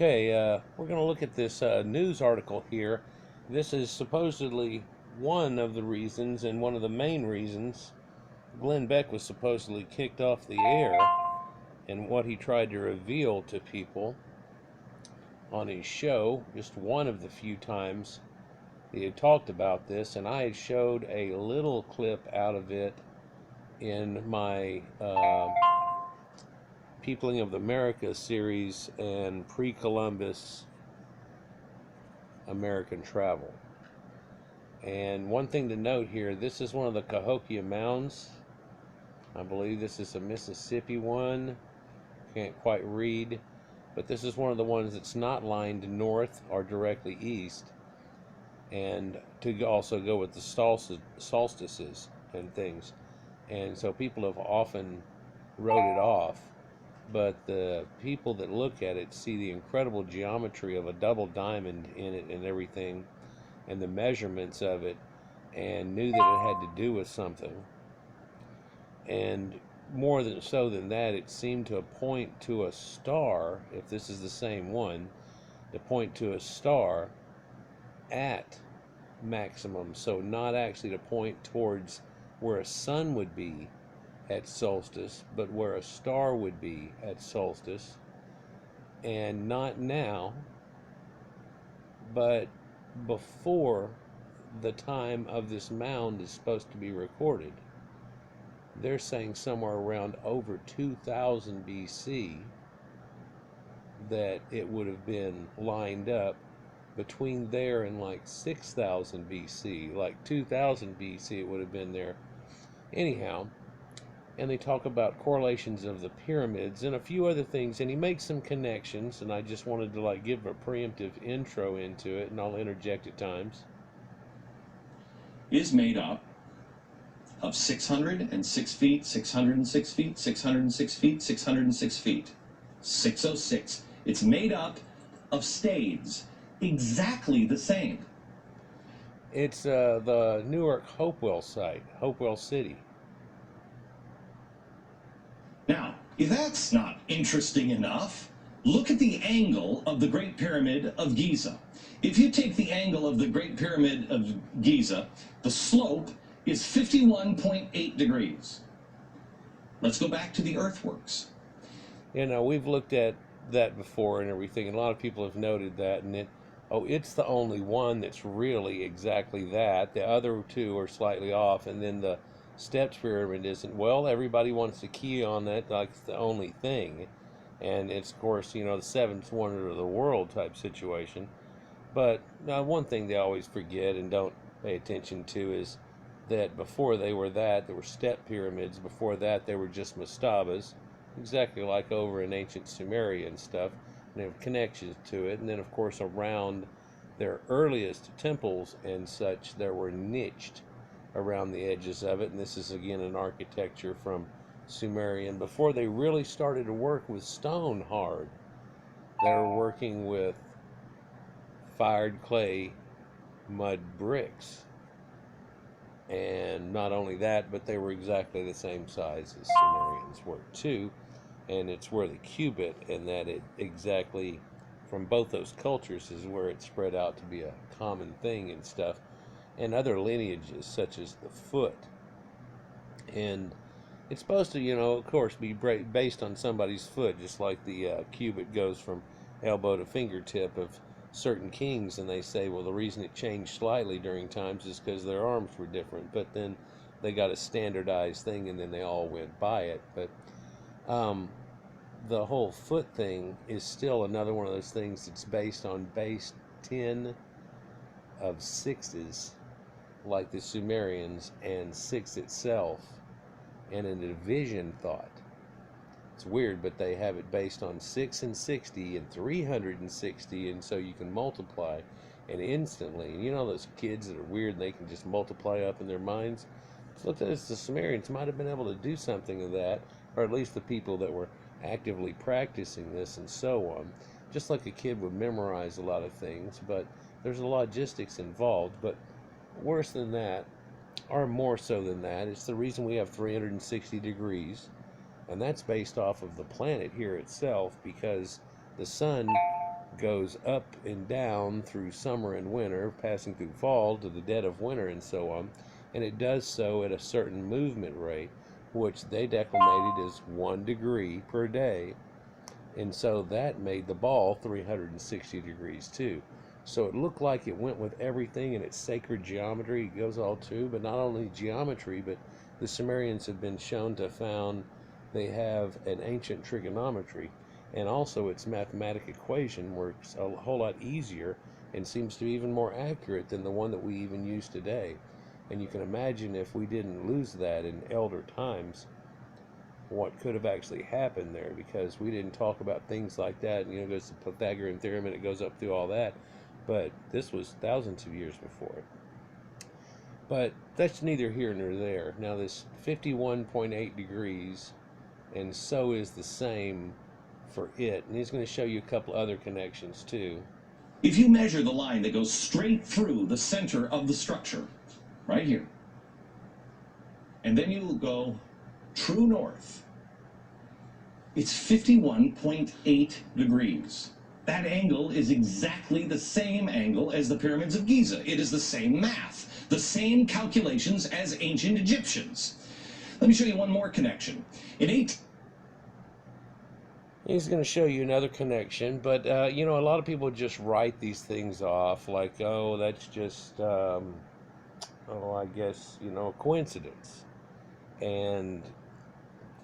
Okay, we're going to look at this news article here. This is supposedly one of the reasons, and one of the main reasons, Glenn Beck was supposedly kicked off the air, and what he tried to reveal to people on his show, just one of the few times he had talked about this, and I had showed a little clip out of it in my Peopling of the Americas series and pre-Columbus American travel. And one thing to note here, this is one of the Cahokia Mounds. I believe this is a Mississippi one. Can't quite read, but this is one of the ones that's not lined north or directly east, and to also go with the solstices and things. And so people have often wrote it off, but the people that look at it see the incredible geometry of a double diamond in it and everything, and the measurements of it, and knew that it had to do with something. And more than so than that, it seemed to point to a star, if this is the same one, to point to a star at maximum. So not actually to point towards where a sun would be at solstice, but where a star would be at solstice. And not now, but before the time of this mound is supposed to be recorded. They're saying somewhere around over 2000 BC that it would have been lined up between there and like 6000 BC. Like 2000 BC it would have been there. Anyhow, and they talk about correlations of the pyramids and a few other things, and he makes some connections, and I just wanted to like give a preemptive intro into it, and I'll interject at times. Is made up of 606 feet, 606 feet, 606 feet, 606 feet, 606. It's made up of stades, exactly the same. It's the Newark Hopewell site, Hopewell City. Now, if that's not interesting enough, look at the angle of the Great Pyramid of Giza. If you take the angle of the Great Pyramid of Giza, the slope is 51.8 degrees. Let's go back to the earthworks. You know, we've looked at that before and everything, and a lot of people have noted that, and it's the only one that's really exactly that. The other two are slightly off, and then the Steps pyramid isn't. Well, everybody wants to key on that like it's the only thing, and it's, of course, you know, the seventh wonder of the world type situation. But one thing they always forget and don't pay attention to is that before they were that, there were step pyramids. Before that, they were just mastabas, exactly like over in ancient Sumeria and stuff. And they have connections to it. And then, of course, around their earliest temples and such, there were niched around the edges of it. And this is, again, an architecture from Sumerian. Before they really started to work with stone hard, they were working with fired clay mud bricks. And not only that, but they were exactly the same size as Sumerians were too. And it's where the cubit, and that it exactly from both those cultures is where it spread out to be a common thing and stuff. And other lineages such as the foot. And it's supposed to, you know, of course, be based on somebody's foot, just like the cubit goes from elbow to fingertip of certain kings, and they say, well, the reason it changed slightly during times is because their arms were different, but then they got a standardized thing, and then they all went by it. But the whole foot thing is still another one of those things that's based on base 10 of sixes, like the Sumerians, and six itself, and a division thought. It's weird, but they have it based on 6 and 60 and 360, and so you can multiply, and instantly, you know those kids that are weird and they can just multiply up in their minds? It's looked at as the Sumerians might have been able to do something of that, or at least the people that were actively practicing this and so on. Just like a kid would memorize a lot of things, but there's a logistics involved. But worse than that, or more so than that, it's the reason we have 360 degrees. And that's based off of the planet here itself, because the sun goes up and down through summer and winter, passing through fall to the dead of winter and so on. And it does so at a certain movement rate, which they declinated as 1 degree per day. And so that made the ball 360 degrees too. So it looked like it went with everything in its sacred geometry. It goes all too, but not only geometry, but the Sumerians have been shown to have found they have an ancient trigonometry, and also its mathematic equation works a whole lot easier and seems to be even more accurate than the one that we even use today. And you can imagine if we didn't lose that in elder times, what could have actually happened there, because we didn't talk about things like that. And, it goes to Pythagorean theorem and it goes up through all that. But this was thousands of years before it. But that's neither here nor there. Now, this 51.8 degrees, and so is the same for it. And he's going to show you a couple other connections too. If you measure the line that goes straight through the center of the structure, right here, and then you go true north, it's 51.8 degrees. That angle is exactly the same angle as the pyramids of Giza. It is the same math, the same calculations as ancient Egyptians. Let me show you one more connection. He's going to show you another connection, but a lot of people just write these things off like, oh, that's just, I guess, a coincidence. And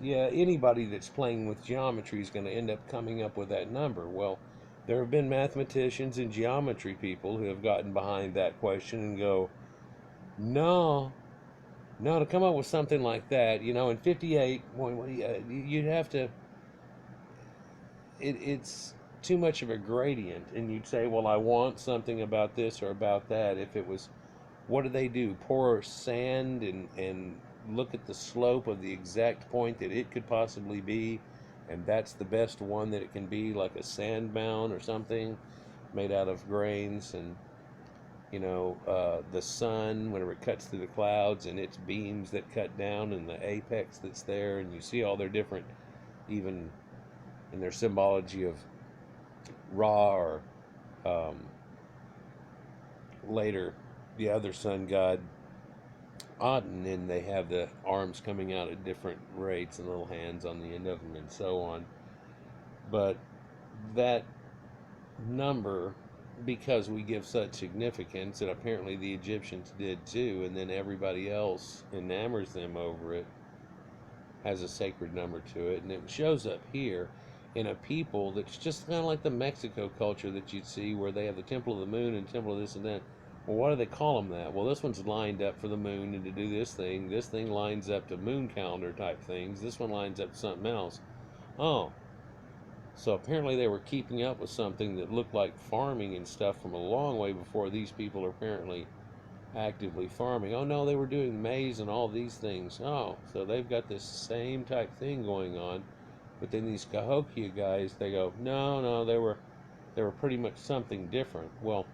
yeah, anybody that's playing with geometry is going to end up coming up with that number. Well, there have been mathematicians and geometry people who have gotten behind that question and go, no, to come up with something like that, in 58, you'd have to, it's too much of a gradient. And you'd say, well, I want something about this or about that. If it was, what do they do? Pour sand and look at the slope of the exact point that it could possibly be, and that's the best one that it can be, like a sand mound or something made out of grains. And the sun, whenever it cuts through the clouds, and its beams that cut down, and the apex that's there, and you see all their different, even in their symbology of Ra, or later the other sun god Aten, and they have the arms coming out at different rates and little hands on the end of them and so on. But that number, because we give such significance, and apparently the Egyptians did too, and then everybody else enamors them over it, has a sacred number to it. And it shows up here in a people that's just kind of like the Mexico culture that you'd see, where they have the Temple of the Moon and Temple of this and that. Well, why do they call them that? Well, this one's lined up for the moon and to do this thing. This thing lines up to moon calendar type things. This one lines up to something else. Oh, so apparently they were keeping up with something that looked like farming and stuff from a long way before these people are apparently actively farming. Oh no, they were doing maize and all these things. Oh, so they've got this same type thing going on. But then these Cahokia guys, they go, no, they were pretty much something different. Well,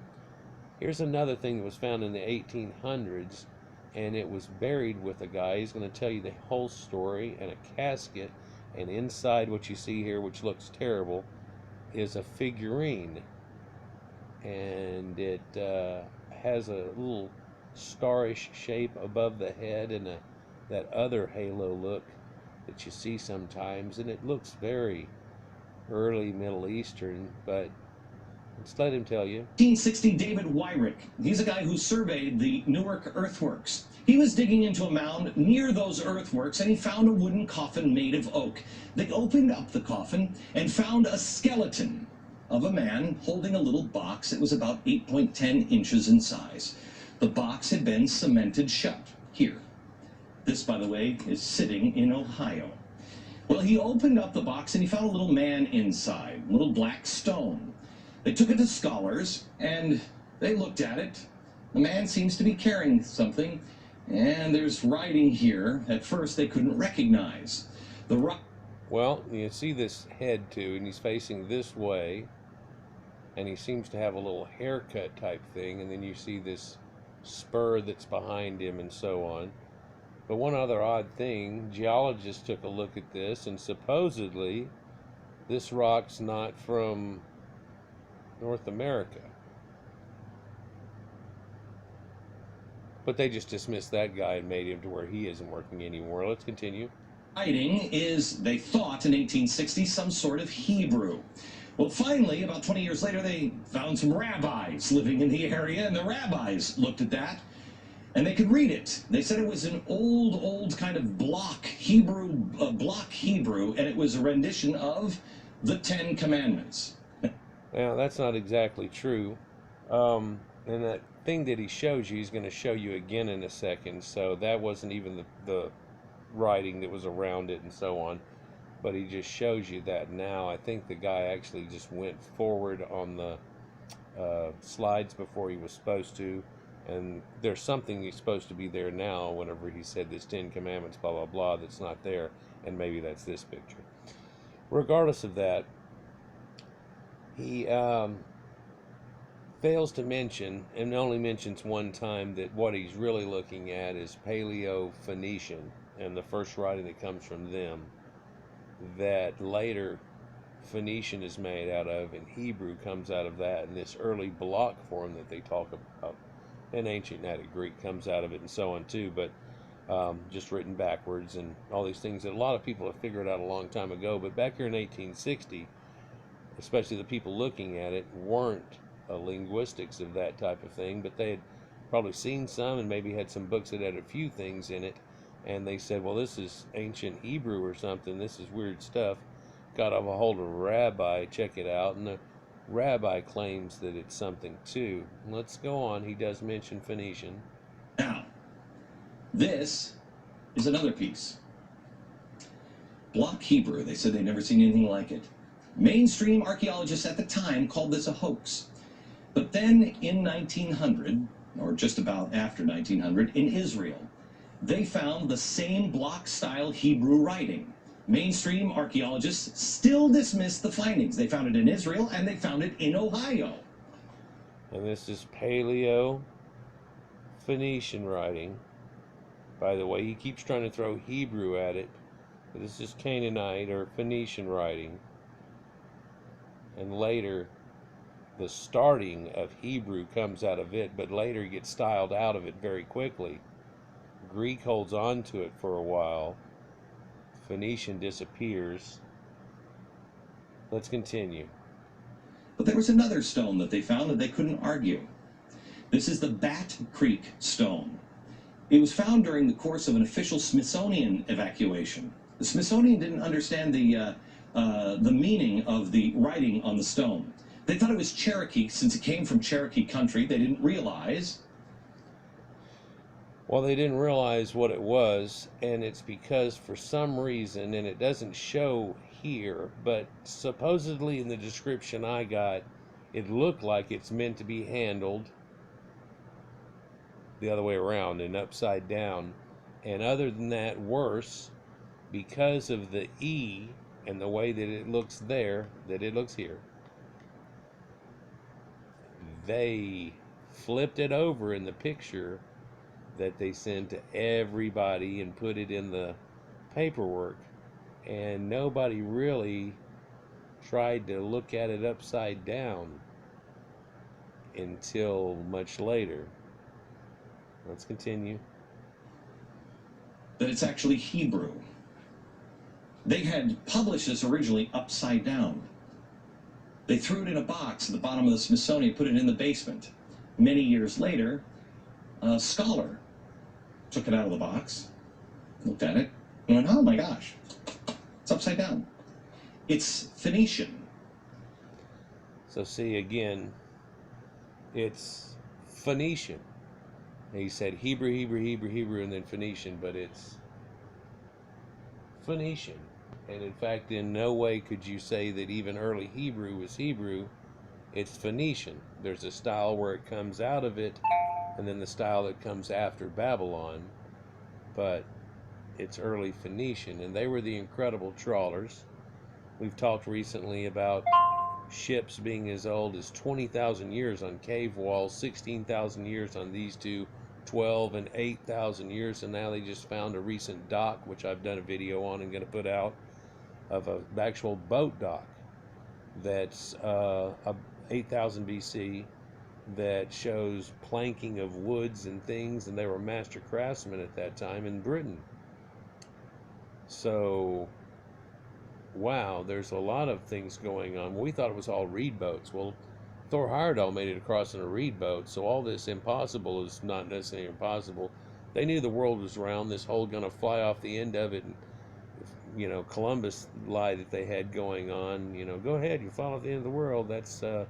here's another thing that was found in the 1800s, and it was buried with a guy. He's going to tell you the whole story, and a casket, and inside what you see here, which looks terrible, is a figurine. And it has a little starish shape above the head, and that other halo look that you see sometimes, and it looks very early Middle Eastern, but let's let him tell you. 1860, David Wyrick. He's a guy who surveyed the Newark earthworks. He was digging into a mound near those earthworks, and he found a wooden coffin made of oak. They opened up the coffin and found a skeleton of a man holding a little box. It was about 8.10 inches in size. The box had been cemented shut here. This, by the way, is sitting in Ohio. Well, he opened up the box and he found a little man inside, a little black stone. They took it to scholars and they looked at it. The man seems to be carrying something, and there's writing here. At first, they couldn't recognize. Well, you see this head too, and he's facing this way, and he seems to have a little haircut type thing, and then you see this spur that's behind him and so on. But one other odd thing, geologists took a look at this, and supposedly this rock's not from North America. But they just dismissed that guy and made him to where he isn't working anymore. Let's continue. Writing is, they thought in 1860, some sort of Hebrew. Well, finally, about 20 years later, they found some rabbis living in the area, and the rabbis looked at that, and they could read it. They said it was an old kind of block Hebrew, and it was a rendition of the Ten Commandments. Now, that's not exactly true. And that thing that he shows you, he's going to show you again in a second. So that wasn't even the writing that was around it and so on. But he just shows you that now. I think the guy actually just went forward on the slides before he was supposed to. And there's something he's supposed to be there now whenever he said this 10 Commandments, blah, blah, blah, that's not there. And maybe that's this picture. Regardless of that, he fails to mention, and only mentions one time, that what he's really looking at is Paleo-Phoenician, and the first writing that comes from them, that later Phoenician is made out of, and Hebrew comes out of that, and this early block form that they talk about, and ancient Attic Greek comes out of it, and so on too, but just written backwards, and all these things that a lot of people have figured out a long time ago. But back here in 1860, especially the people looking at it, weren't linguistics of that type of thing, but they had probably seen some and maybe had some books that had a few things in it, and they said, well, this is ancient Hebrew or something, this is weird stuff. Got a hold of a rabbi, check it out, and the rabbi claims that it's something too. Let's go on. He does mention Phoenician. Now, this is another piece. Block Hebrew. They said they'd never seen anything like it. Mainstream archaeologists at the time called this a hoax. But then in 1900, or just about after 1900, in Israel, they found the same block-style Hebrew writing. Mainstream archaeologists still dismiss the findings. They found it in Israel, and they found it in Ohio. And this is Paleo-Phoenician writing. By the way, he keeps trying to throw Hebrew at it, but this is Canaanite or Phoenician writing. And later, the starting of Hebrew comes out of it, but later gets styled out of it very quickly. Greek holds on to it for a while. Phoenician disappears. Let's continue. But there was another stone that they found that they couldn't argue. This is the Bat Creek stone. It was found during the course of an official Smithsonian evacuation. The Smithsonian didn't understand the meaning of the writing on the stone. They thought it was Cherokee, since it came from Cherokee country. They didn't realize. Well, they didn't realize what it was, and it's because for some reason, and it doesn't show here, but supposedly in the description I got, it looked like it's meant to be handled the other way around and upside down. And other than that, worse, because of the E and the way that it looks there, that it looks here, they flipped it over in the picture that they sent to everybody and put it in the paperwork, and nobody really tried to look at it upside down until much later. Let's continue. That it's actually Hebrew. They had published this originally upside down. They threw it in a box at the bottom of the Smithsonian, put it in the basement. Many years later, a scholar took it out of the box, looked at it, and went, oh my gosh, it's upside down. It's Phoenician. So see, again, it's Phoenician. He said Hebrew, and then Phoenician, but it's Phoenician. And in fact, in no way could you say that even early Hebrew was Hebrew. It's Phoenician. There's a style where it comes out of it, and then the style that comes after Babylon, but it's early Phoenician, and they were the incredible trawlers. We've talked recently about ships being as old as 20,000 years on cave walls, 16,000 years on these two, 12 and 8,000 years, and now they just found a recent dock, which I've done a video on and going to put out, of an actual boat dock that's 8,000 BC that shows planking of woods and things, and they were master craftsmen at that time in Britain. So, wow, there's a lot of things going on. We thought it was all reed boats. Well, Thor Heyerdahl made it across in a reed boat, so all this impossible is not necessarily impossible. They knew the world was round, this hole going to fly off the end of it, and Columbus lie that they had going on. Go ahead, you fall off the end of the world. That's a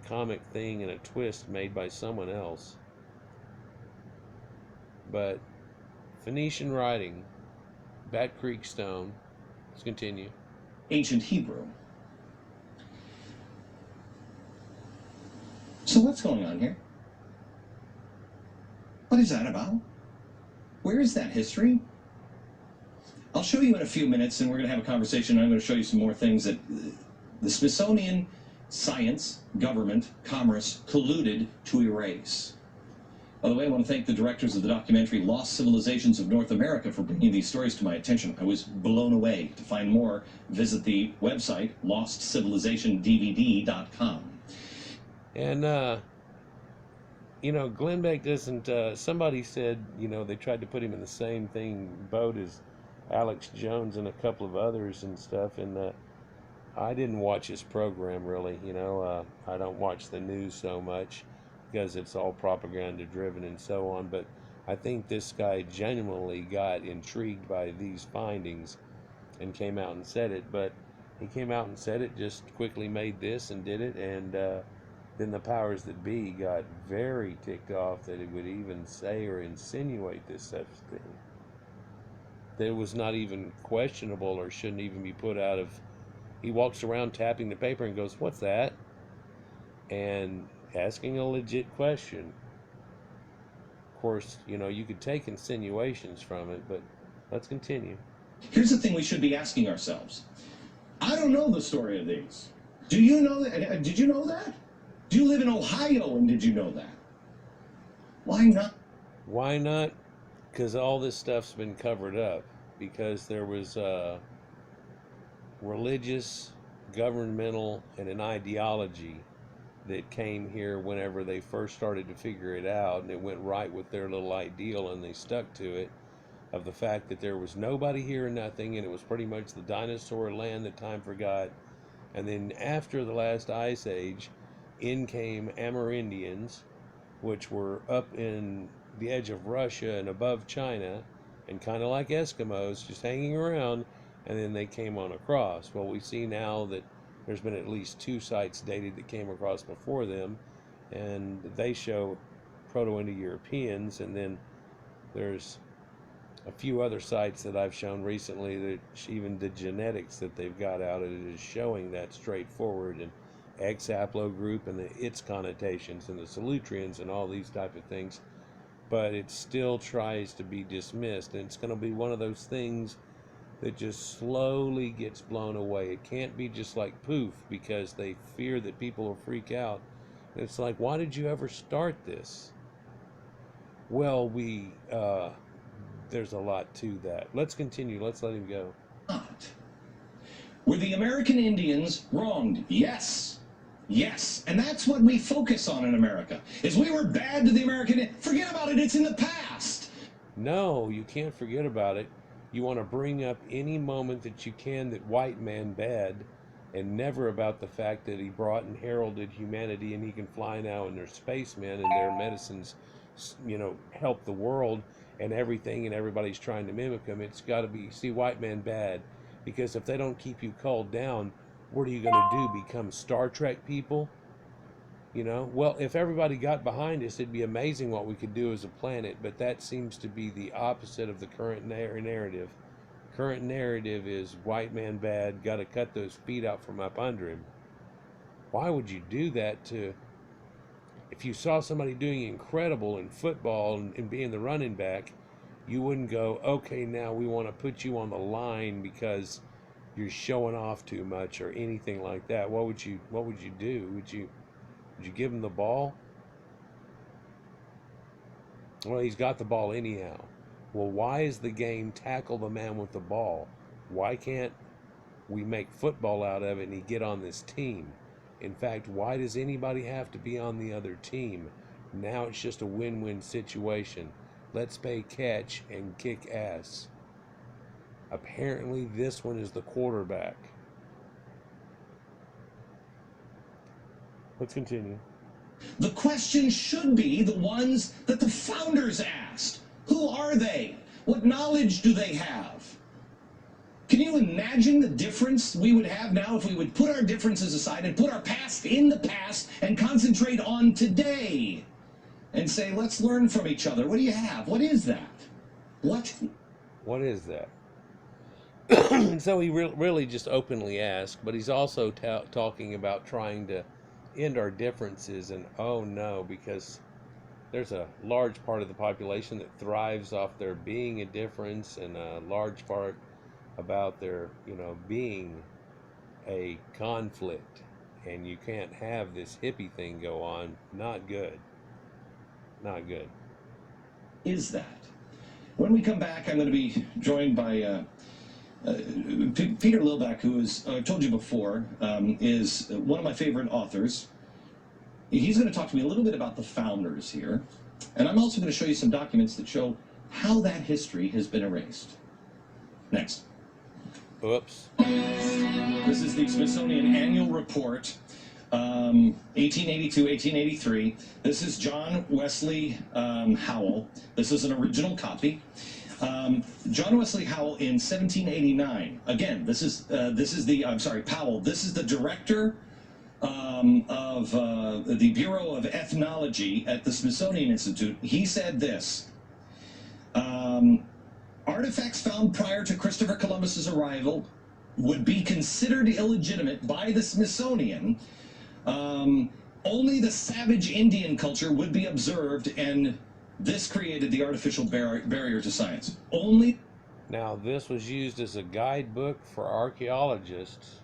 comic thing and a twist made by someone else. But Phoenician writing, Bat Creek Stone. Let's continue. Ancient Hebrew. So what's going on here? What is that about? Where is that history? I'll show you in a few minutes, and we're going to have a conversation. I'm going to show you some more things that the Smithsonian, science, government, commerce colluded to erase. By the way, I want to thank the directors of the documentary Lost Civilizations of North America for bringing these stories to my attention. I was blown away. To find more, visit the website lostcivilizationdvd.com. And Glenn Beck doesn't. Somebody said they tried to put him in the same boat as Alex Jones and a couple of others and stuff. And I didn't watch his program really. I don't watch the news so much because it's all propaganda driven and so on. But I think this guy genuinely got intrigued by these findings and came out and said it. But he came out and said it, just quickly made this and did it, and then the powers that be got very ticked off that it would even say or insinuate this such thing. That it was not even questionable or shouldn't even be put out of. He walks around tapping the paper and goes, "What's that?" And asking a legit question. Of course, you could take insinuations from it, but let's continue. Here's the thing we should be asking ourselves. I don't know the story of these. Do you know that? Did you know that? Do you live in Ohio and did you know that? Why not? Why not? Because all this stuff's been covered up. Because there was religious, governmental, and an ideology that came here whenever they first started to figure it out, and it went right with their little ideal, and they stuck to it, of the fact that there was nobody here and nothing, and it was pretty much the dinosaur land that time forgot. And then after the last ice age, in came Amerindians, which were up in the edge of Russia and above China, and kind of like Eskimos, just hanging around, and then they came on across. Well, we see now that there's been at least 2 sites dated that came across before them, and they show Proto-Indo-Europeans, and then there's a few other sites that I've shown recently that even the genetics that they've got out of it is showing that straightforward, and X haplogroup and its connotations and the Salutrians and all these type of things. But it still tries to be dismissed, and it's going to be one of those things that just slowly gets blown away. It can't be just like poof, because they fear that people will freak out. And it's like, why did you ever start this? Well, there's a lot to that. Let's continue. Let's let him go. Were the American Indians wronged? Yes. Yes. And that's what we focus on in America. Is we were bad to the American. Forget about it. It's in the past. No, you can't forget about it. You want to bring up any moment that you can that white man bad, and never about the fact that he brought and heralded humanity, and he can fly now, and they're spacemen, and their medicines, help the world and everything, and everybody's trying to mimic them. It's got to be, see, white man bad, because if they don't keep you culled down, what are you going to do? Become Star Trek people? Well, if everybody got behind us, it'd be amazing what we could do as a planet, but that seems to be the opposite of the current narrative. Current narrative is white man bad, got to cut those feet out from up under him. Why would you do that if you saw somebody doing incredible in football and being the running back, you wouldn't go, okay, now we want to put you on the line because you're showing off too much or anything like that. What would you do? Would you give him the ball? Well, he's got the ball anyhow. Well, why is the game tackle the man with the ball? Why can't we make football out of it and you get on this team. In fact, why does anybody have to be on the other team? Now it's just a win-win situation. Let's play catch and kick ass. Apparently this one is the quarterback. Let's continue. The question should be the ones that the founders asked. Who are they? What knowledge do they have? Can you imagine the difference we would have now if we would put our differences aside and put our past in the past and concentrate on today and say, let's learn from each other. What do you have? What is that? What is that? So he really just openly asked, but he's also talking about trying to end our differences, and oh no, because there's a large part of the population that thrives off there being a difference, and a large part about their, being a conflict, and you can't have this hippie thing go on. Not good. Not good. is that? When we come back, I'm going to be joined by Peter Lilbeck, who is, I've told you before, is one of my favorite authors. He's going to talk to me a little bit about the founders here. And I'm also going to show you some documents that show how that history has been erased. Next. Oops. This is the Smithsonian Annual Report, 1882, 1883. This is John Wesley Howell. This is an original copy. John Wesley Howell in 1789. Again, this is Powell. This is the director of the Bureau of Ethnology at the Smithsonian Institute. He said this: artifacts found prior to Christopher Columbus's arrival would be considered illegitimate by the Smithsonian. Only the savage Indian culture would be observed, and this created the artificial barrier to science. Only. Now, this was used as a guidebook for archaeologists,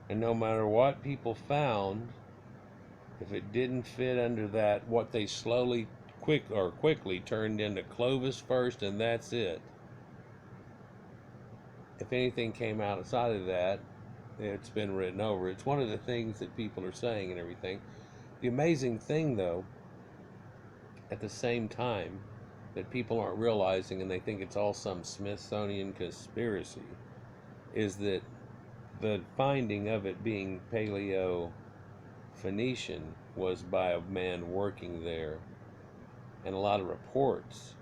and no matter what people found, if it didn't fit under that, what they quickly turned into Clovis first, and that's it. If anything came outside of that, it's been written over. It's one of the things that people are saying and everything. The amazing thing, though, at the same time, that people aren't realizing, and they think it's all some Smithsonian conspiracy, is that the finding of it being Paleo-Phoenician was by a man working there. And a lot of reports,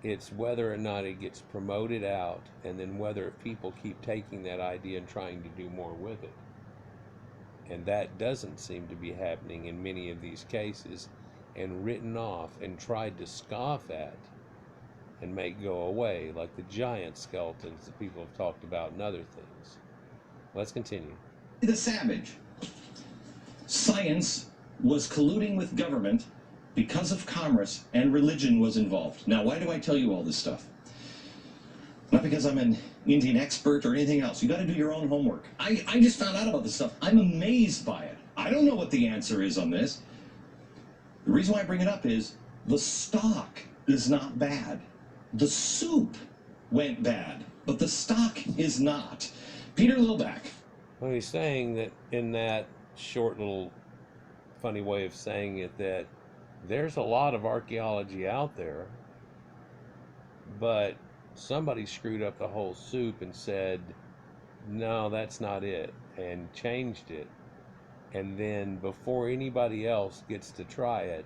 it's whether or not it gets promoted out, and then whether people keep taking that idea and trying to do more with it. And that doesn't seem to be happening in many of these cases, and written off and tried to scoff at and make go away, like the giant skeletons that people have talked about and other things. Let's continue. The savage. Science was colluding with government because of commerce, and religion was involved. Now, why do I tell you all this stuff? Not because I'm an Indian expert or anything else. You got to do your own homework. I just found out about this stuff. I'm amazed by it. I don't know what the answer is on this. The reason why I bring it up is the stock is not bad. The soup went bad, but the stock is not. Peter Lilbeck. Well, he's saying that in that short little funny way of saying it, that there's a lot of archaeology out there, but somebody screwed up the whole soup and said, no, that's not it, and changed it. And then before anybody else gets to try it,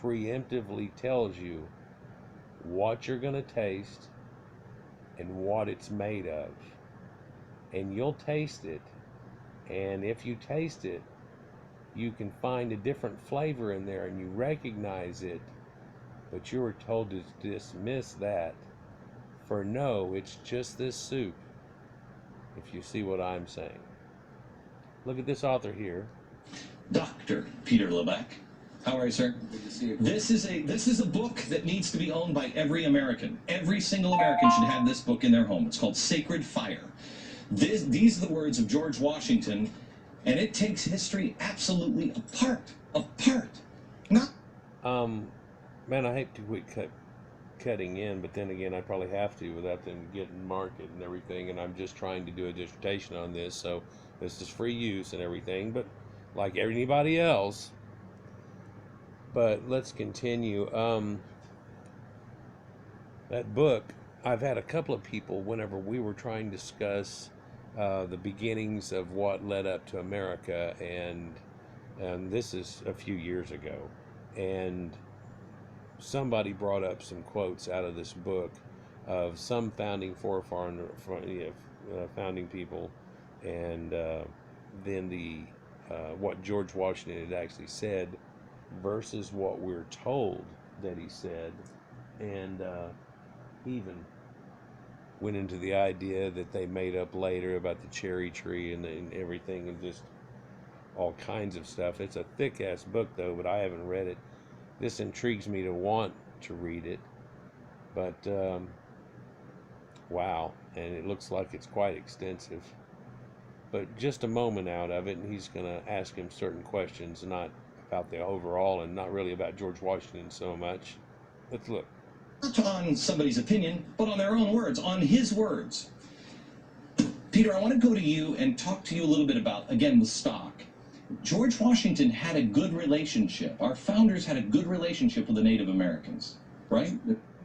preemptively tells you what you're going to taste and what it's made of. And you'll taste it, and if you taste it, you can find a different flavor in there and you recognize it, but you were told to dismiss that for no, it's just this soup, if you see what I'm saying. Look at this author here. Dr. Peter Lilbeck. How are you, sir? Good to see you. This is a book that needs to be owned by every American. Every single American should have this book in their home. It's called Sacred Fire. These are the words of George Washington, and it takes history absolutely apart. Not. Man, I hate to cutting in, but then again, I probably have to without them getting market and everything. And I'm just trying to do a dissertation on this, so this is free use and everything, but like anybody else. But let's continue. That book, I've had a couple of people whenever we were trying to discuss the beginnings of what led up to America, and this is a few years ago, and somebody brought up some quotes out of this book of some founding founding people, and then what George Washington had actually said versus what we're told that he said, and he even went into the idea that they made up later about the cherry tree and everything, and just all kinds of stuff. It's a thick ass book though, but I haven't read it. This intrigues me to want to read it, but wow, and it looks like it's quite extensive. But just a moment out of it, and he's going to ask him certain questions, not about the overall and not really about George Washington so much. Let's look. Not on somebody's opinion, but on their own words, on his words. Peter, I want to go to you and talk to you a little bit about, again, the stock. George Washington had a good relationship. Our founders had a good relationship with the Native Americans, right?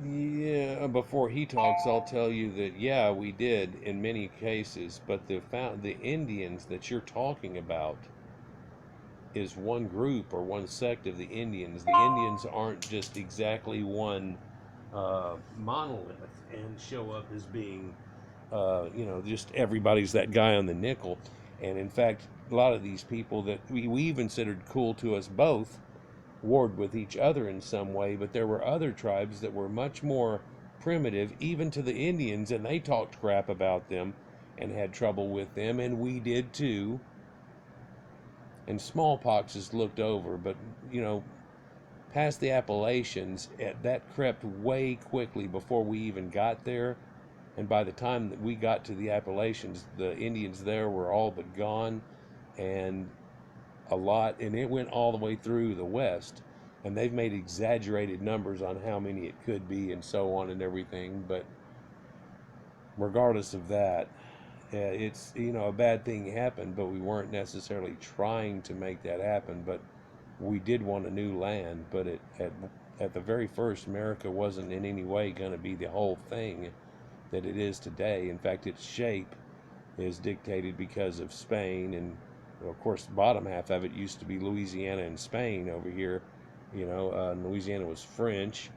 Yeah, before he talks, I'll tell you that, yeah, we did in many cases, but the Indians that you're talking about is one group or one sect of the Indians. The Indians aren't just exactly one monolith and show up as being, just everybody's that guy on the nickel. And in fact, a lot of these people that we even considered cool to us both warred with each other in some way, but there were other tribes that were much more primitive, even to the Indians, and they talked crap about them and had trouble with them, and we did too. And smallpox is looked over, but past the Appalachians, that crept way quickly before we even got there. And by the time that we got to the Appalachians, the Indians there were all but gone, and it went all the way through the West. And they've made exaggerated numbers on how many it could be and so on and everything. But regardless of that, it's, a bad thing happened, but we weren't necessarily trying to make that happen. But we did want a new land, but at the very first, America wasn't in any way going to be the whole thing that it is today. In fact, its shape is dictated because of Spain, and of course the bottom half of it used to be Louisiana and Spain over here. Louisiana was French,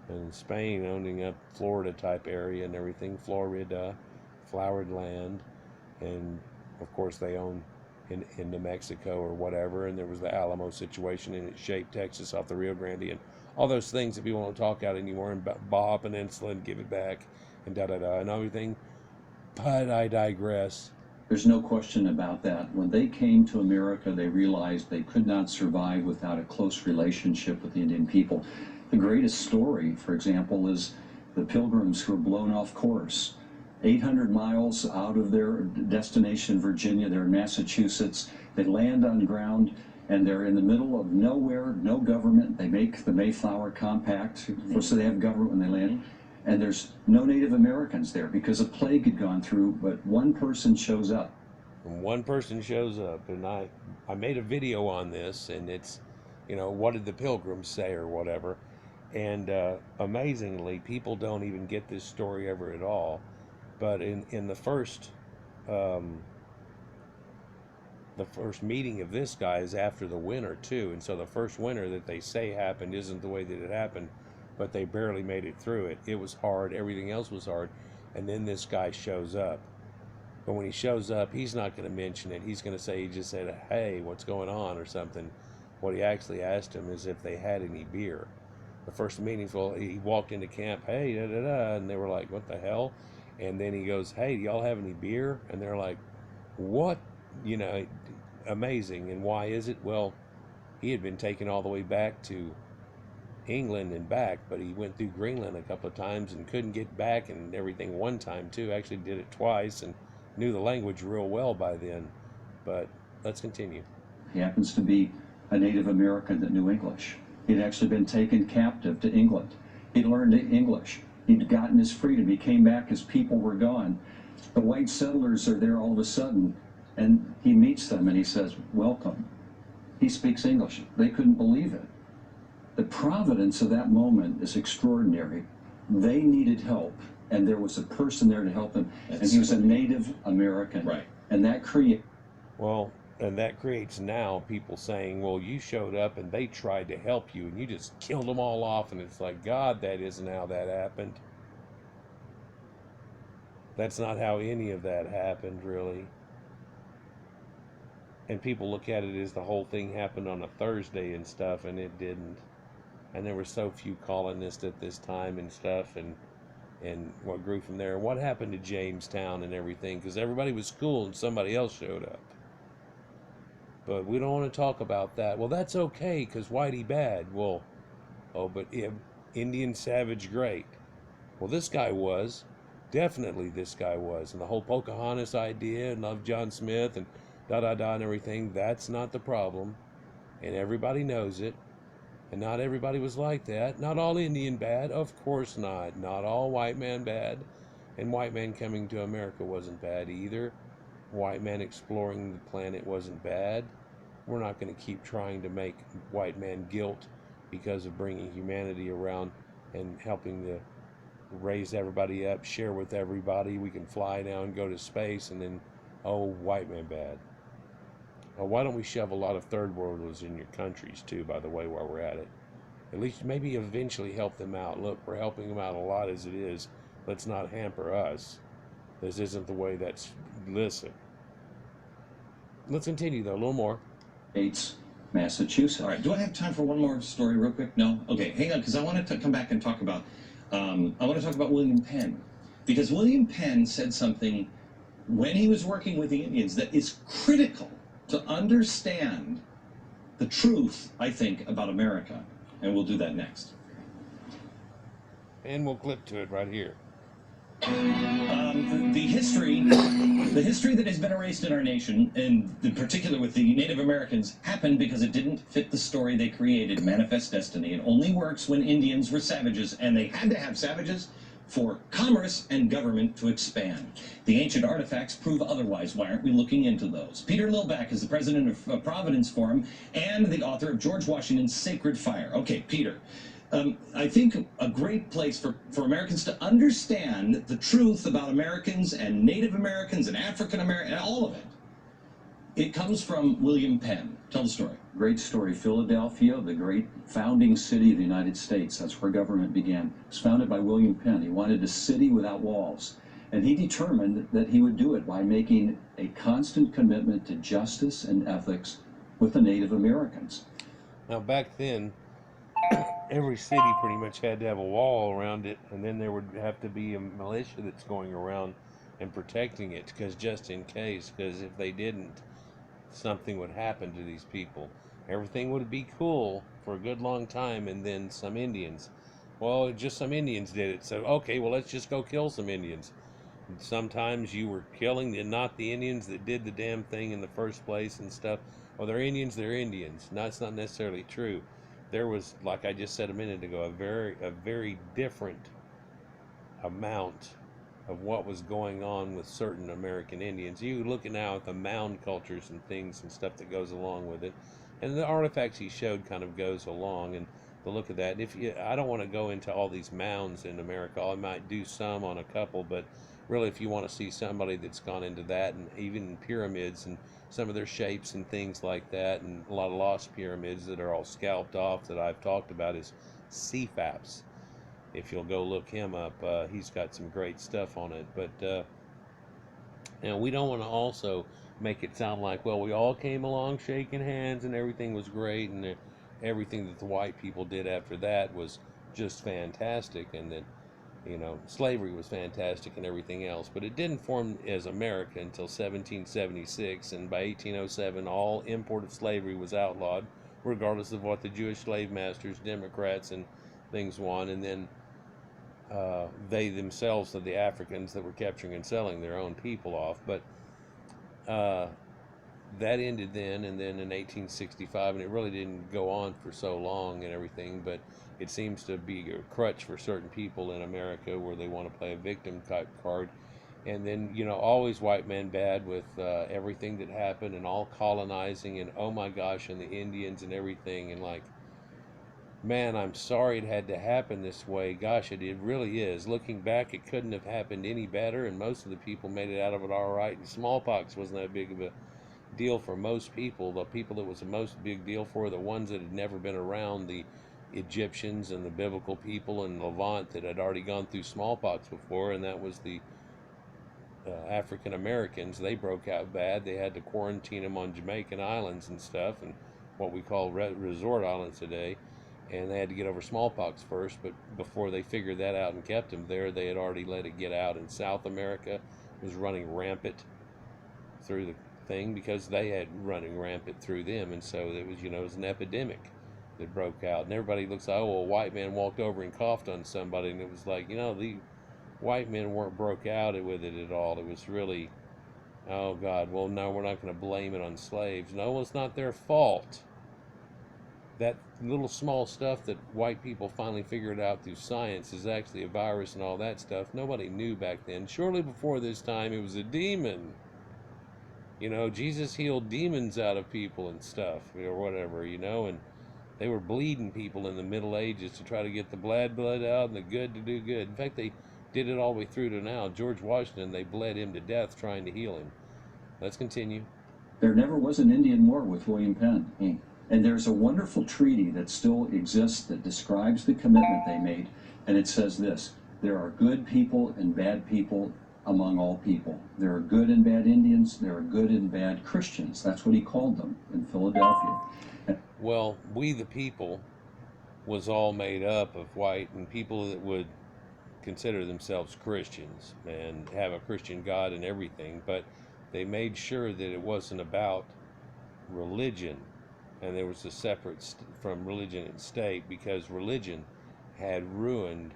and Spain owning up Florida type area and everything, Florida, flowered land, and of course they own in New Mexico or whatever, and there was the Alamo situation, and it shaped Texas off the Rio Grande, and all those things that people won't talk out anymore, and Baja Peninsula and give it back, and da-da-da, and everything. But I digress. There's no question about that. When they came to America, they realized they could not survive without a close relationship with the Indian people. The greatest story, for example, is the Pilgrims who were blown off course. 800 miles out of their destination, Virginia, they're in Massachusetts. They land on ground, and they're in the middle of nowhere, no government. They make the Mayflower Compact, so they have government when they land. And there's no Native Americans there because a plague had gone through, but one person shows up. And one person shows up, and I made a video on this, and it's, what did the Pilgrims say or whatever. And amazingly, people don't even get this story ever at all. But in the first meeting of this guy is after the winter too, and so the first winter that they say happened isn't the way that it happened, but they barely made it through it. It was hard, everything else was hard, and then this guy shows up. But when he shows up, he's not going to mention it. He's going to say he just said, "Hey, what's going on?" or something. What he actually asked him is if they had any beer. The first meeting, he walked into camp, "Hey, da da da," and they were like, "What the hell?" And then he goes, "Hey, do y'all have any beer?" And they're like, "What?" Amazing. And why is it? Well, he had been taken all the way back to England and back, but he went through Greenland a couple of times and couldn't get back and everything one time too. Actually did it twice and knew the language real well by then. But let's continue. He happens to be a Native American that knew English. He'd actually been taken captive to England. He learned English. He'd gotten his freedom. He came back, his people were gone. The white settlers are there all of a sudden, and he meets them and he says, welcome. He speaks English. They couldn't believe it. The providence of that moment is extraordinary. They needed help, and there was a person there to help them, and he was a Native American. Right. And that created... Well, and that creates now people saying, well, you showed up and they tried to help you and you just killed them all off. And it's like, God, that isn't how that happened. That's not how any of that happened, really. And people look at it as the whole thing happened on a Thursday and stuff, and it didn't. And there were so few colonists at this time and stuff, and what grew from there. What happened to Jamestown and everything? Because everybody was cool and somebody else showed up. But we don't want to talk about that. Well, that's okay, because Whitey bad. Well, oh, but Indian savage great. Well, this guy was. Definitely this guy was. And the whole Pocahontas idea and Love John Smith and da-da-da and everything, that's not the problem. And everybody knows it. And not everybody was like that. Not all Indian bad, of course not. Not all white man bad. And white man coming to America wasn't bad either. White man exploring the planet wasn't bad. We're not going to keep trying to make white man guilt because of bringing humanity around and helping to raise everybody up, share with everybody. We can fly now and go to space, and then, oh, white man bad. Why don't we shove a lot of third worlders in your countries too, by the way, while we're at it? At least maybe eventually help them out. Look, we're helping them out a lot as it is. Let's not hamper us. This isn't the way that's... Listen. Let's continue, though, a little more. States, Massachusetts. All right, do I have time for one more story real quick? No? Okay, hang on, because I wanted to come back and talk about, William Penn. Because William Penn said something when he was working with the Indians that is critical to understand the truth, I think, about America. And we'll do that next. And we'll clip to it right here. The history that has been erased in our nation, and in particular with the Native Americans, happened because it didn't fit the story they created, Manifest Destiny. It only works when Indians were savages, and they had to have savages for commerce and government to expand. The ancient artifacts prove otherwise. Why aren't we looking into those? Peter Lilback is the president of Providence Forum and the author of George Washington's Sacred Fire. Okay, Peter. I think a great place for Americans to understand the truth about Americans and Native Americans and African Americans and all of it. It comes from William Penn. Tell the story. Great story. Philadelphia, the great founding city of the United States. That's where government began. It was founded by William Penn. He wanted a city without walls. And he determined that he would do it by making a constant commitment to justice and ethics with the Native Americans. Now, back then, every city pretty much had to have a wall around it, and then there would have to be a militia that's going around and protecting it, because just in case, because if they didn't, something would happen to these people. Everything would be cool for a good long time, and then some Indians. Well, just some Indians did it, so okay, well, let's just go kill some Indians. Sometimes you were killing not the Indians that did the damn thing in the first place and stuff. Well, they're Indians, they're Indians. No, it's not necessarily true. There was, like I just said a minute ago, a very different amount of what was going on with certain American Indians. You look now at the mound cultures and things and stuff that goes along with it, and the artifacts he showed kind of goes along, and the look of that. I don't want to go into all these mounds in America. I might do some on a couple, but really, if you want to see somebody that's gone into that, and even pyramids and some of their shapes and things like that, and a lot of lost pyramids that are all scalped off that I've talked about, is CFAPS. If you'll go look him up, he's got some great stuff on it. But we don't want to also make it sound like, well, we all came along shaking hands and everything was great, and everything that the white people did after that was just fantastic, and that slavery was fantastic and everything else. But it didn't form as America until 1776, and by 1807 all import of slavery was outlawed, regardless of what the Jewish slave masters, Democrats and things want. And then they themselves, the Africans that were capturing and selling their own people off. But that ended then, and then in 1865, and it really didn't go on for so long and everything, but it seems to be a crutch for certain people in America where they want to play a victim type card. And then, always white men bad with everything that happened and all colonizing and oh my gosh, and the Indians and everything. And like, man, I'm sorry it had to happen this way. Gosh, it really is. Looking back, it couldn't have happened any better, and most of the people made it out of it all right. And smallpox wasn't that big of a deal for most people. The people that was the most big deal for, the ones that had never been around, the Egyptians and the biblical people in Levant that had already gone through smallpox before, and that was the African Americans. They broke out bad. They had to quarantine them on Jamaican islands and stuff, and what we call resort islands today. And they had to get over smallpox first, but before they figured that out and kept them there, they had already let it get out. And South America was running rampant through the thing because they had running rampant through them, and so it was, it was an epidemic that broke out. And everybody looks like, oh, well, a white man walked over and coughed on somebody, and it was like, the white men weren't broke out with it at all. It was really, oh God, well, no, we're not going to blame it on slaves. No, well, it's not their fault. That little small stuff that white people finally figured out through science is actually a virus and all that stuff. Nobody knew back then. Surely before this time it was a demon. Jesus healed demons out of people and stuff, or whatever, and they were bleeding people in the Middle Ages to try to get the bad blood out and the good to do good. In fact, they did it all the way through to now. George Washington, they bled him to death trying to heal him. Let's continue. There never was an Indian war with William Penn. And there's a wonderful treaty that still exists that describes the commitment they made. And it says this: there are good people and bad people among all people. There are good and bad Indians. There are good and bad Christians. That's what he called them in Philadelphia. Well, we the people was all made up of white and people that would consider themselves Christians and have a Christian God and everything, but they made sure that it wasn't about religion, and there was a separate from religion and state, because religion had ruined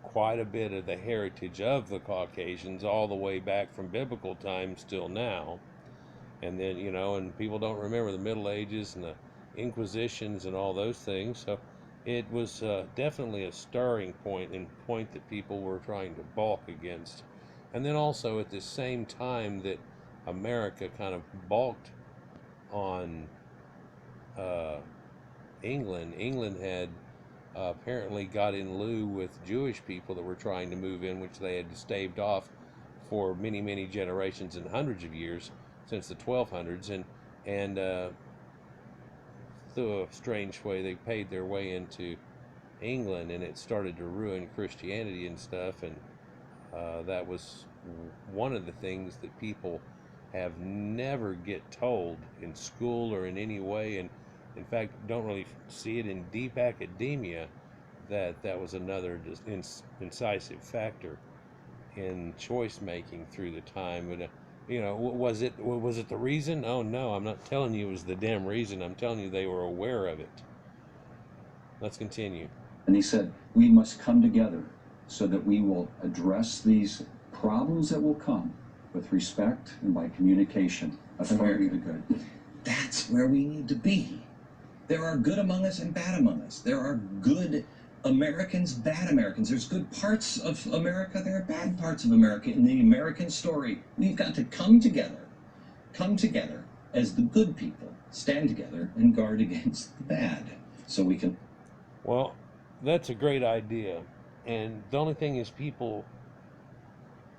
quite a bit of the heritage of the Caucasians all the way back from biblical times till now. And then, and people don't remember the Middle Ages and the Inquisitions and all those things. So it was definitely a stirring point and point that people were trying to balk against. And then also at the same time that America kind of balked on England. England had apparently got in lieu with Jewish people that were trying to move in, which they had staved off for many, many generations and hundreds of years since the 1200s, and through a strange way they paid their way into England, and it started to ruin Christianity and stuff. And that was one of the things that people have never get told in school or in any way, and in fact don't really see it in deep academia, that was another incisive factor in choice making through the time. But was it the reason? Oh no, I'm not telling you it was the damn reason. I'm telling you they were aware of it. Let's continue. And he said, we must come together so that we will address these problems that will come with respect and by communication, authority to good. That's where we need to be. There are good among us and bad among us. There are good Americans, bad Americans. There's good parts of America, there are bad parts of America. In the American story, we've got to come together as the good people, stand together and guard against the bad, so we can... Well, that's a great idea. And the only thing is people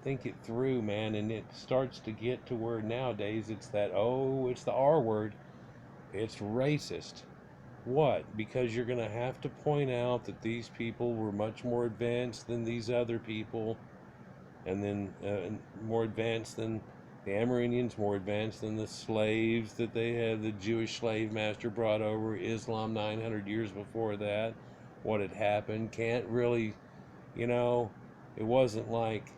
think it through, man, and it starts to get to where nowadays it's the R word. It's racist. What? Because you're going to have to point out that these people were much more advanced than these other people, and then more advanced than the Amerindians, more advanced than the slaves that they had, the Jewish slave master brought over, Islam 900 years before that. What had happened can't really, it wasn't like,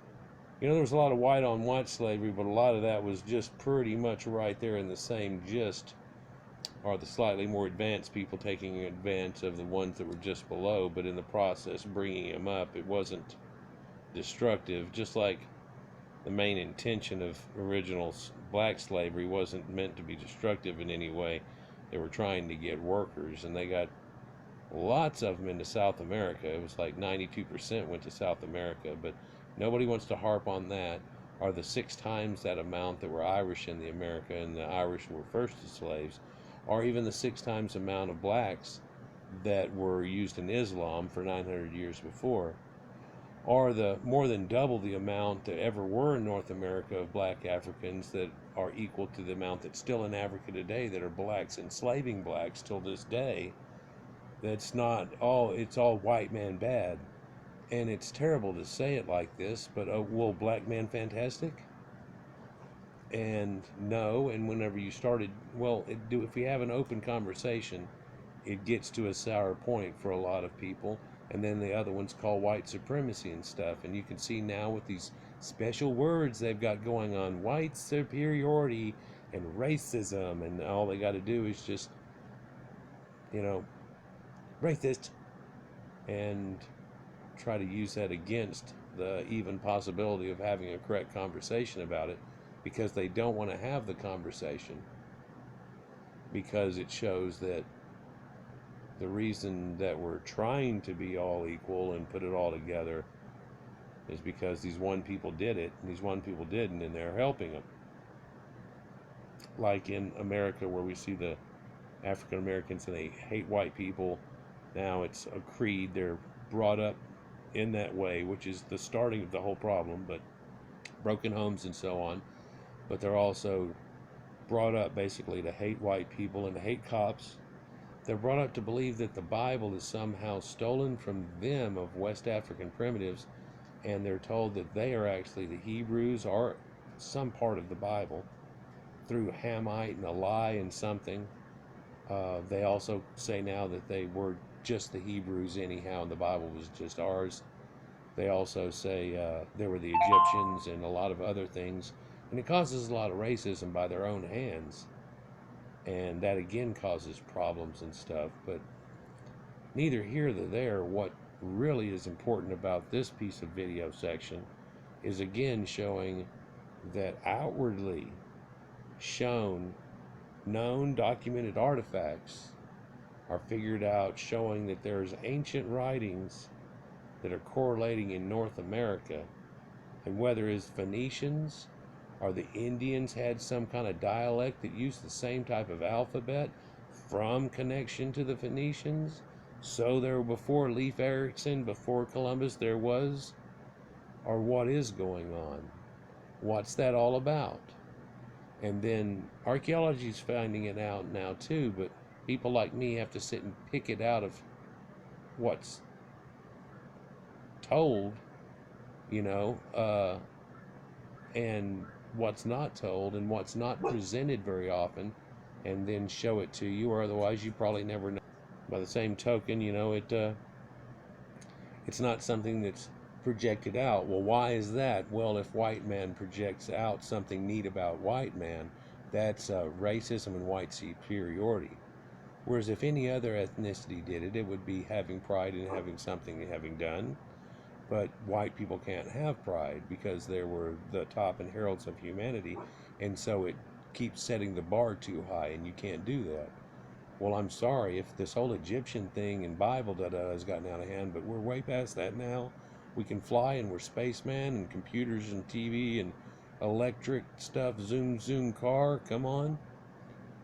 there was a lot of white on white slavery, but a lot of that was just pretty much right there in the same gist, or the slightly more advanced people taking advantage of the ones that were just below, but in the process bringing them up. It wasn't destructive, just like the main intention of original black slavery wasn't meant to be destructive in any way. They were trying to get workers, and they got lots of them into South America. It was like 92% went to South America, but nobody wants to harp on that. Are the 6 times that amount that were Irish in the America, and the Irish were first as slaves, or even the 6 times amount of blacks that were used in Islam for 900 years before, or the more than double the amount that ever were in North America of black Africans that are equal to the amount that's still in Africa today that are blacks, enslaving blacks till this day. That's not all, it's all white man bad. And it's terrible to say it like this, but well, black man fantastic? And no, and whenever you started, well, if we have an open conversation, it gets to a sour point for a lot of people. And then the other ones call white supremacy and stuff. And you can see now with these special words they've got going on, white superiority and racism, and all they got to do is just, you know, racist, and try to use that against the even possibility of having a correct conversation about it, because they don't want to have the conversation, because it shows that the reason that we're trying to be all equal and put it all together is because these one people did it and these one people didn't, and they're helping them. Like in America, where we see the African Americans and they hate white people. Now it's a creed. They're brought up in that way, which is the starting of the whole problem, but broken homes and so on. But they're also brought up basically to hate white people and to hate cops. They're brought up to believe that the Bible is somehow stolen from them of West African primitives, and they're told that they are actually the Hebrews or some part of the Bible through Hamite and a lie and something. They also say now that they were just the Hebrews anyhow, and the Bible was just ours. They also say they were the Egyptians and a lot of other things, and it causes a lot of racism by their own hands, and that again causes problems and stuff. But neither here nor there. What really is important about this piece of video section is again showing that outwardly shown, known, documented artifacts are figured out, showing that there's ancient writings that are correlating in North America, and whether it's Phoenicians or the Indians had some kind of dialect that used the same type of alphabet from connection to the Phoenicians. So there before Leif Erikson, before Columbus, there was, or what is going on? What's that all about? And then archaeology is finding it out now too, but people like me have to sit and pick it out of what's told, you know, and what's not told and what's not presented very often, and then show it to you, or otherwise you probably never know. By the same token, you know, it's not something that's projected out. Well, why is that? Well, if white man projects out something neat about white man, that's racism and white superiority. Whereas if any other ethnicity did it, it would be having pride in having something having done. But white people can't have pride because they were the top and heralds of humanity, and so it keeps setting the bar too high, and you can't do that. Well, I'm sorry if this whole Egyptian thing and Bible has gotten out of hand, but we're way past that now. We can fly, and we're spaceman, and computers and TV and electric stuff, zoom car, come on.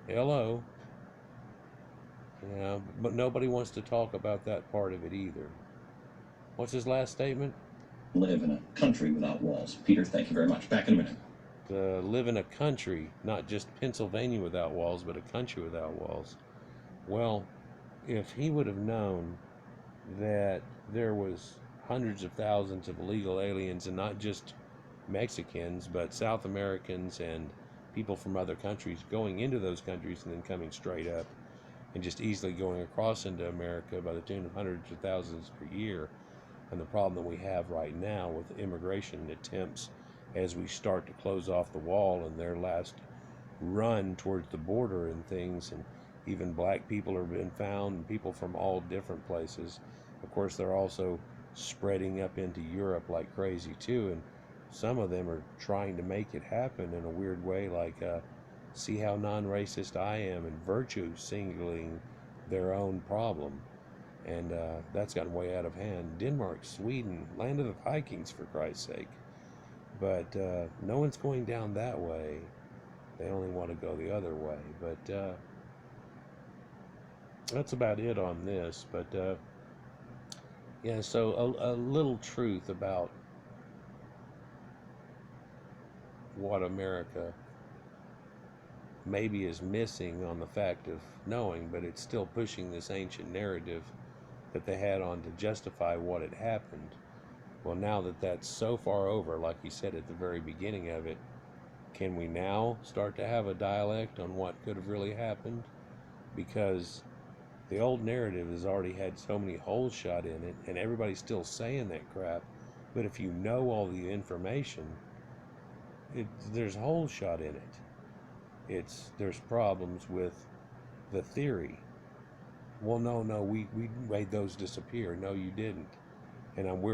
Hello. Yeah, but nobody wants to talk about that part of it either. What's his last statement? Live in a country without walls. Peter, thank you very much. Back in a minute. To live in a country, not just Pennsylvania without walls, but a country without walls. Well, if he would have known that there was hundreds of thousands of illegal aliens, and not just Mexicans, but South Americans and people from other countries going into those countries and then coming straight up and just easily going across into America by the tune of hundreds of thousands per year, and the problem that we have right now with immigration attempts as we start to close off the wall and their last run towards the border and things, and even black people have been found, and people from all different places. Of course, they're also spreading up into Europe like crazy too, and some of them are trying to make it happen in a weird way, like see how non-racist I am, and virtue signaling their own problem. And that's gotten way out of hand. Denmark, Sweden, land of the Vikings, for Christ's sake. But no one's going down that way. They only want to go the other way. But that's about it on this. But yeah, so a little truth about what America maybe is missing on the fact of knowing, but it's still pushing this ancient narrative that they had on to justify what had happened. Well, now that that's so far over, like you said at the very beginning of it, can we now start to have a dialect on what could have really happened? Because the old narrative has already had so many holes shot in it, and everybody's still saying that crap. But if you know all the information, there's holes shot in it. There's problems with the theory. Well, no, we made those disappear. No, you didn't. And we're